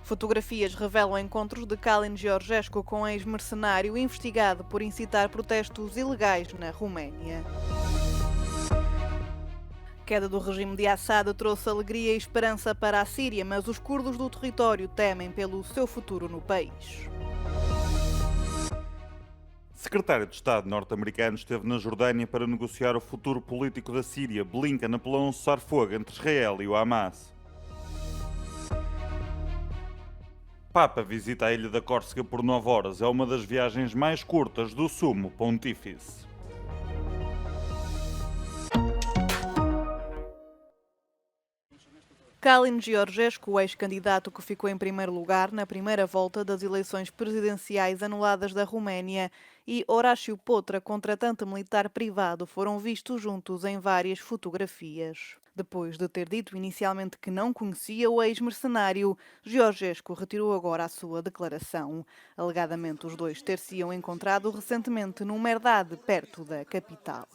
Fotografias revelam encontros de Kalin Georgescu com ex-mercenário investigado por incitar protestos ilegais na Roménia. A queda do regime de Assad trouxe alegria e esperança para a Síria, mas os curdos do território temem pelo seu futuro no país. Secretário de Estado norte-americano esteve na Jordânia para negociar o futuro político da Síria. Blinken apelou a um cessar-fogo entre Israel e o Hamas. Papa visita a ilha da Córsega por 9 horas. É uma das viagens mais curtas do Sumo Pontífice. Kalin Georgescu, o ex-candidato que ficou em primeiro lugar na primeira volta das eleições presidenciais anuladas da Roménia, e Horácio Potra, contratante militar privado, foram vistos juntos em várias fotografias. Depois de ter dito inicialmente que não conhecia o ex-mercenário, Georgescu retirou agora a sua declaração. Alegadamente, os dois ter-se-iam encontrado recentemente numa herdade perto da capital.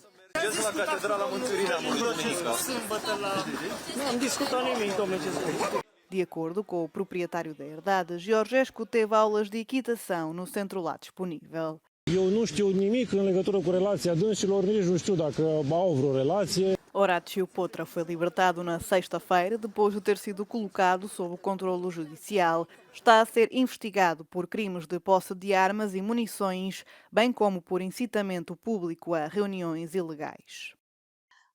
Nu am discutat nimic, domnule Cezăr. De acordo com o proprietário da herdade, Georgescu teve aulas de equitação no centro lá disponível. Eu nu știu nimic în legătură cu relația dânșilor, nici nu știu dacă au vreo relație. Horácio Potra foi libertado na sexta-feira, depois de ter sido colocado sob controlo judicial. Está a ser investigado por crimes de posse de armas e munições, bem como por incitamento público a reuniões ilegais.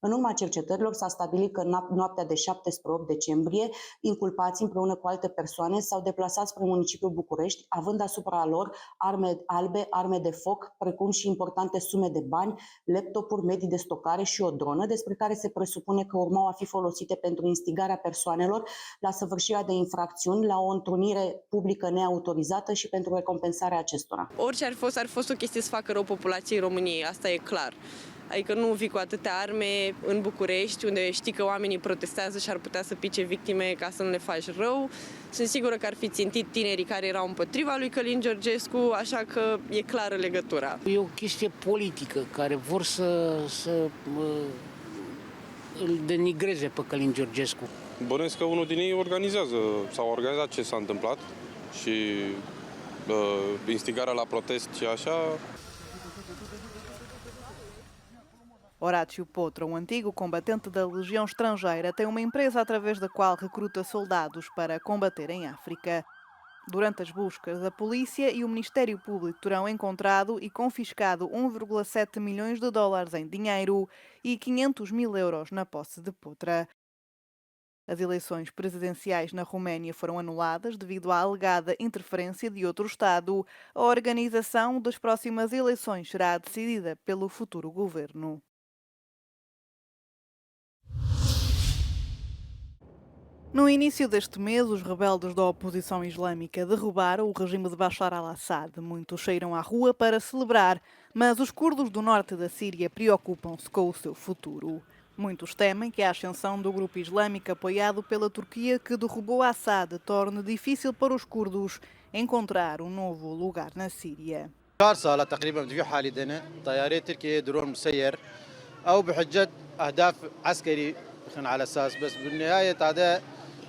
În urma cercetărilor s-a stabilit că noaptea de 7 spre 8 decembrie, inculpații împreună cu alte persoane s-au deplasat spre municipiul București, având asupra lor arme albe, arme de foc, precum și importante sume de bani, laptopuri, medii de stocare și o dronă, despre care se presupune că urmau a fi folosite pentru instigarea persoanelor la săvârșirea de infracțiuni, la o întrunire publică neautorizată și pentru recompensarea acestora. Orice ar fi fost o chestie să facă rău populației României, asta e clar. Adică nu vii cu atâtea arme în București, unde știi că oamenii protestează și ar putea să pice victime ca să nu le faci rău. Sunt sigură că ar fi țintit tinerii care erau împotriva lui Călin Georgescu, așa că e clară legătura. E o chestie politică, care vor să îl denigreze pe Călin Georgescu. Bănuiesc că unul din ei organizează sau a organizat ce s-a întâmplat și instigarea la protest și așa. Horácio Potra, um antigo combatente da Legião Estrangeira, tem uma empresa através da qual recruta soldados para combater em África. Durante as buscas, a polícia e o Ministério Público terão encontrado e confiscado 1,7 milhões de dólares em dinheiro e 500 mil euros na posse de Potra. As eleições presidenciais na Roménia foram anuladas devido à alegada interferência de outro Estado. A organização das próximas eleições será decidida pelo futuro governo. No início deste mês, os rebeldes da oposição islâmica derrubaram o regime de Bashar al-Assad. Muitos saíram à rua para celebrar, mas os curdos do norte da Síria preocupam-se com o seu futuro. Muitos temem que a ascensão do grupo islâmico apoiado pela Turquia que derrubou Assad torne difícil para os curdos encontrar um novo lugar na Síria. شهر صار تقريبا في حالي دنا طيارات تركيا درون مسير او بحجه اهداف عسكري على اساس بس بالنهايه تعداء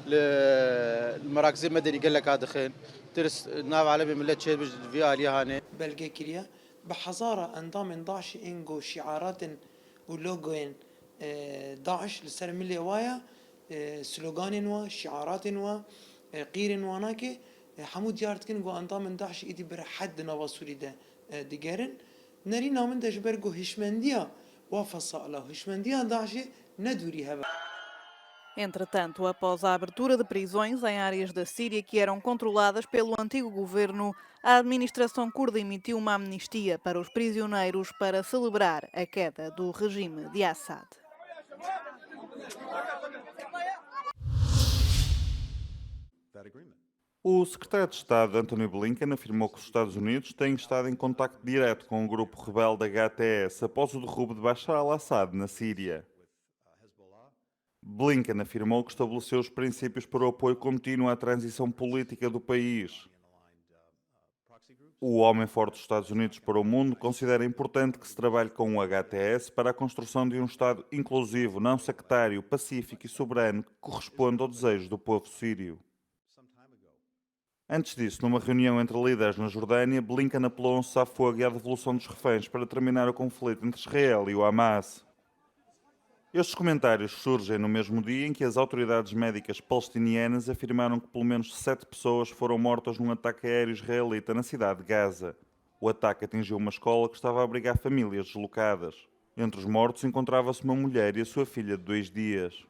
المراكز المدني قال لك هذا خين ترس ناف عالمي ملت شيء في اليهانه بلغي كريا بحضاره انظام داعش انجو شعارات ولوجوين داعش لسر ملي وايا سلوغان و شعارات و قير وناكي حمود ديارتكن جو انظام داعش ايدي بر حد نواسولي ده ديجرن نري نامن دجبرجو هشمنديا وفصاله هشمنديا داعش ندوري هبا. Entretanto, após a abertura de prisões em áreas da Síria que eram controladas pelo antigo governo, a administração curda emitiu uma amnistia para os prisioneiros para celebrar a queda do regime de Assad. O secretário de Estado, Anthony Blinken, afirmou que os Estados Unidos têm estado em contacto direto com o grupo rebelde HTS após o derrubo de Bashar al-Assad na Síria. Blinken afirmou que estabeleceu os princípios para o apoio contínuo à transição política do país. O homem forte dos Estados Unidos para o mundo considera importante que se trabalhe com o HTS para a construção de um Estado inclusivo, não sectário, pacífico e soberano que corresponda ao desejo do povo sírio. Antes disso, numa reunião entre líderes na Jordânia, Blinken apelou a um cessar-fogo e à devolução dos reféns para terminar o conflito entre Israel e o Hamas. Estes comentários surgem no mesmo dia em que as autoridades médicas palestinianas afirmaram que pelo menos 7 pessoas foram mortas num ataque aéreo israelita na cidade de Gaza. O ataque atingiu uma escola que estava a abrigar famílias deslocadas. Entre os mortos encontrava-se uma mulher e a sua filha de 2 dias.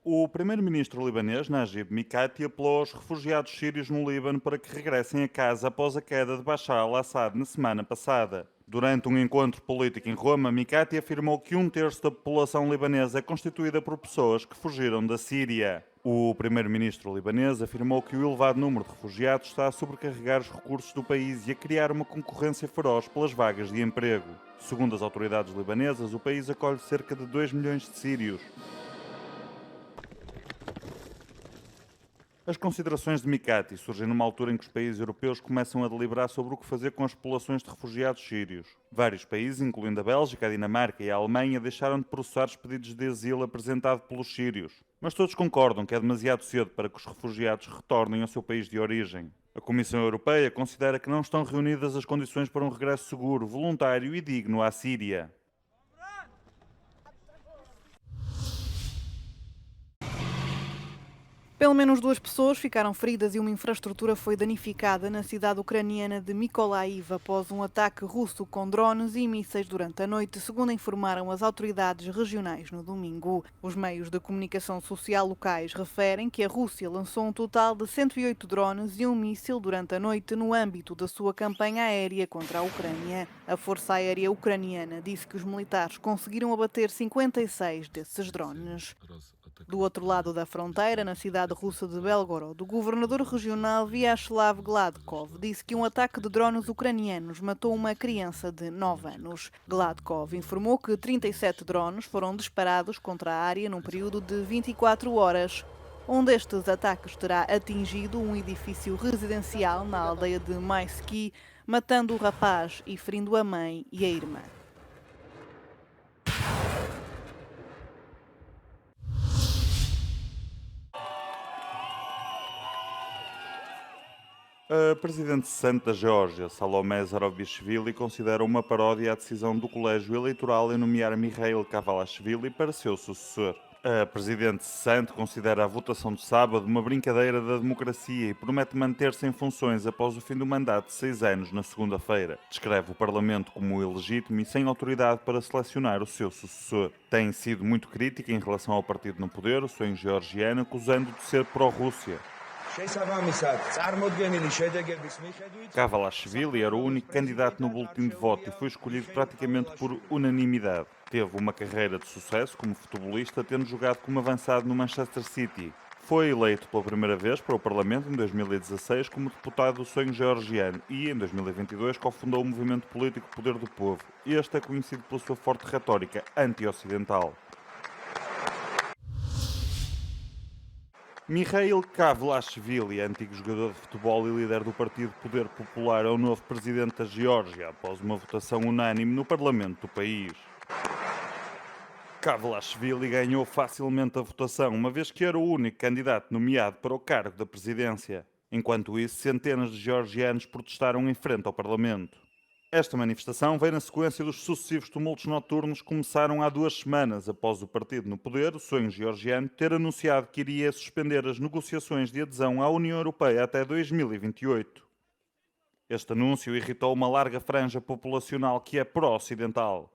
O primeiro-ministro libanês, Najib Mikati, apelou aos refugiados sírios no Líbano para que regressem a casa após a queda de Bashar al-Assad na semana passada. Durante um encontro político em Roma, Mikati afirmou que 1/3 da população libanesa é constituída por pessoas que fugiram da Síria. O primeiro-ministro libanês afirmou que o elevado número de refugiados está a sobrecarregar os recursos do país e a criar uma concorrência feroz pelas vagas de emprego. Segundo as autoridades libanesas, o país acolhe cerca de 2 milhões de sírios. As considerações de Mikati surgem numa altura em que os países europeus começam a deliberar sobre o que fazer com as populações de refugiados sírios. Vários países, incluindo a Bélgica, a Dinamarca e a Alemanha, deixaram de processar os pedidos de asilo apresentados pelos sírios. Mas todos concordam que é demasiado cedo para que os refugiados retornem ao seu país de origem. A Comissão Europeia considera que não estão reunidas as condições para um regresso seguro, voluntário e digno à Síria. Pelo menos 2 pessoas ficaram feridas e uma infraestrutura foi danificada na cidade ucraniana de Mykolaiv após um ataque russo com drones e mísseis durante a noite, segundo informaram as autoridades regionais no domingo. Os meios de comunicação social locais referem que a Rússia lançou um total de 108 drones e um míssil durante a noite no âmbito da sua campanha aérea contra a Ucrânia. A Força Aérea Ucraniana disse que os militares conseguiram abater 56 desses drones. Do outro lado da fronteira, na cidade russa de Belgorod, o governador regional Vyacheslav Gladkov disse que um ataque de drones ucranianos matou uma criança de 9 anos. Gladkov informou que 37 drones foram disparados contra a área num período de 24 horas. Um destes ataques terá atingido um edifício residencial na aldeia de Maisky, matando o rapaz e ferindo a mãe e a irmã. A presidente santa da Geórgia, Salomé Zurabišvili, considera uma paródia a decisão do colégio eleitoral em nomear Mikhail Kavalashvili para seu sucessor. A presidente santa considera a votação de sábado uma brincadeira da democracia e promete manter-se em funções após o fim do mandato de 6 anos na segunda-feira. Descreve o Parlamento como ilegítimo e sem autoridade para selecionar o seu sucessor. Tem sido muito crítica em relação ao partido no poder, o sonho georgiano, acusando de ser pró-Rússia. Kavalashvili era o único candidato no boletim de voto e foi escolhido praticamente por unanimidade. Teve uma carreira de sucesso como futebolista, tendo jogado como avançado no Manchester City. Foi eleito pela primeira vez para o Parlamento em 2016 como deputado do sonho georgiano e, em 2022, cofundou o movimento político Poder do Povo. Este é conhecido pela sua forte retórica anti-ocidental. Mikhail Kavalashvili, antigo jogador de futebol e líder do Partido Poder Popular, é o novo presidente da Geórgia, após uma votação unânime no parlamento do país. Kavalashvili ganhou facilmente a votação, uma vez que era o único candidato nomeado para o cargo da presidência. Enquanto isso, centenas de georgianos protestaram em frente ao parlamento. Esta manifestação veio na sequência dos sucessivos tumultos noturnos que começaram há 2 semanas após o partido no poder, o sonho georgiano, ter anunciado que iria suspender as negociações de adesão à União Europeia até 2028. Este anúncio irritou uma larga franja populacional que é pró-ocidental.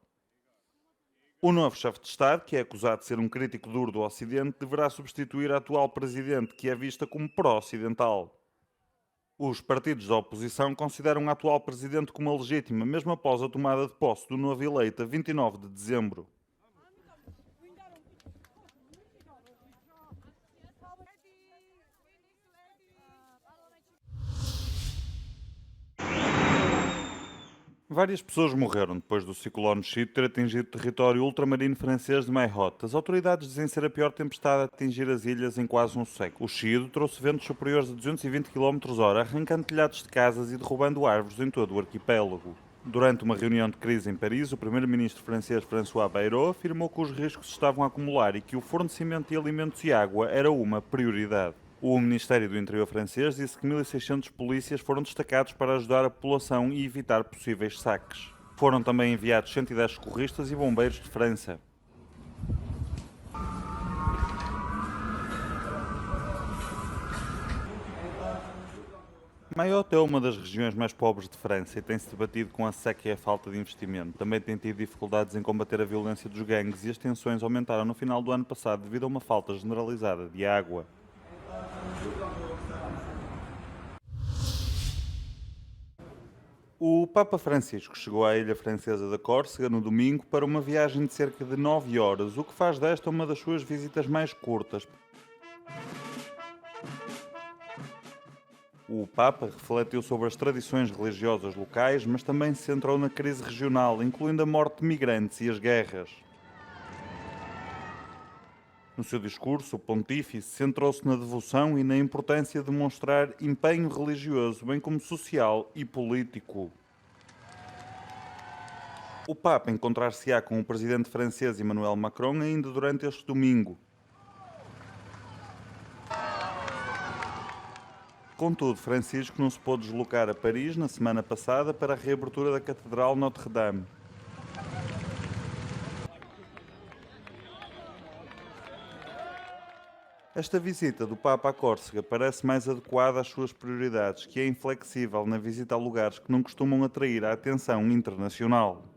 O novo chefe de Estado, que é acusado de ser um crítico duro do Ocidente, deverá substituir a atual presidente, que é vista como pró-ocidental. Os partidos da oposição consideram a atual presidente como a legítima, mesmo após a tomada de posse do novo eleito a 29 de dezembro. Várias pessoas morreram depois do ciclone Chido ter atingido o território ultramarino francês de Mayotte. As autoridades dizem ser a pior tempestade a atingir as ilhas em quase um século. O Chido trouxe ventos superiores a 220 km/h, arrancando telhados de casas e derrubando árvores em todo o arquipélago. Durante uma reunião de crise em Paris, o primeiro-ministro francês François Bayrou afirmou que os riscos se estavam a acumular e que o fornecimento de alimentos e água era uma prioridade. O Ministério do Interior francês disse que 1.600 polícias foram destacados para ajudar a população e evitar possíveis saques. Foram também enviados 110 socorristas e bombeiros de França. Mayotte é uma das regiões mais pobres de França e tem-se debatido com a seca e a falta de investimento. Também tem tido dificuldades em combater a violência dos gangues e as tensões aumentaram no final do ano passado devido a uma falta generalizada de água. O Papa Francisco chegou à ilha francesa da Córcega no domingo para uma viagem de cerca de 9 horas, o que faz desta uma das suas visitas mais curtas. O Papa refletiu sobre as tradições religiosas locais, mas também se centrou na crise regional, incluindo a morte de migrantes e as guerras. No seu discurso, o pontífice centrou-se na devoção e na importância de demonstrar empenho religioso, bem como social e político. O Papa encontrar-se-á com o presidente francês Emmanuel Macron ainda durante este domingo. Contudo, Francisco não se pôde deslocar a Paris na semana passada para a reabertura da Catedral Notre-Dame. Esta visita do Papa à Córcega parece mais adequada às suas prioridades, que é inflexível na visita a lugares que não costumam atrair a atenção internacional.